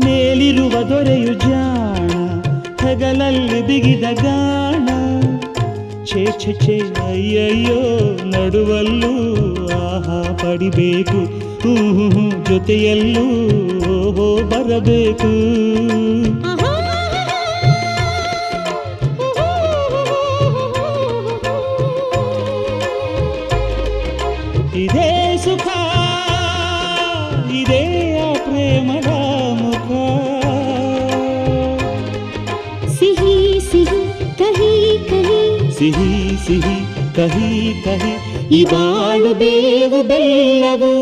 ಮೇಲಿರುವ ದೊರೆಯು ಜಾಣ, ಹೆಗಲಲ್ಲಿ ಬಿಗಿದ ಗಾಣ. ಛೇ ಛೇ ಛೇ ಅಯ್ಯಯ್ಯೋ ನಡುವಲ್ಲೂ ಆಹಾ ಪಡಿಬೇಕು, ಜೊತೆಯಲ್ಲೂ ಓಹೋ ಬರಬೇಕು. ಇದೇ ಸುಖ ಇದೇ ಆ ಪ್ರೇಮದ ಮುಖ. ಸಿಹಿ ಸಿಹಿ ಕಹಿ ಕಹಿ, ಸಿಹಿ ಸಿಹಿ ಕಹಿ ಕಹಿ, ಈ ಬಾಳು ಬೇವು ಬೆಲ್ಲವು.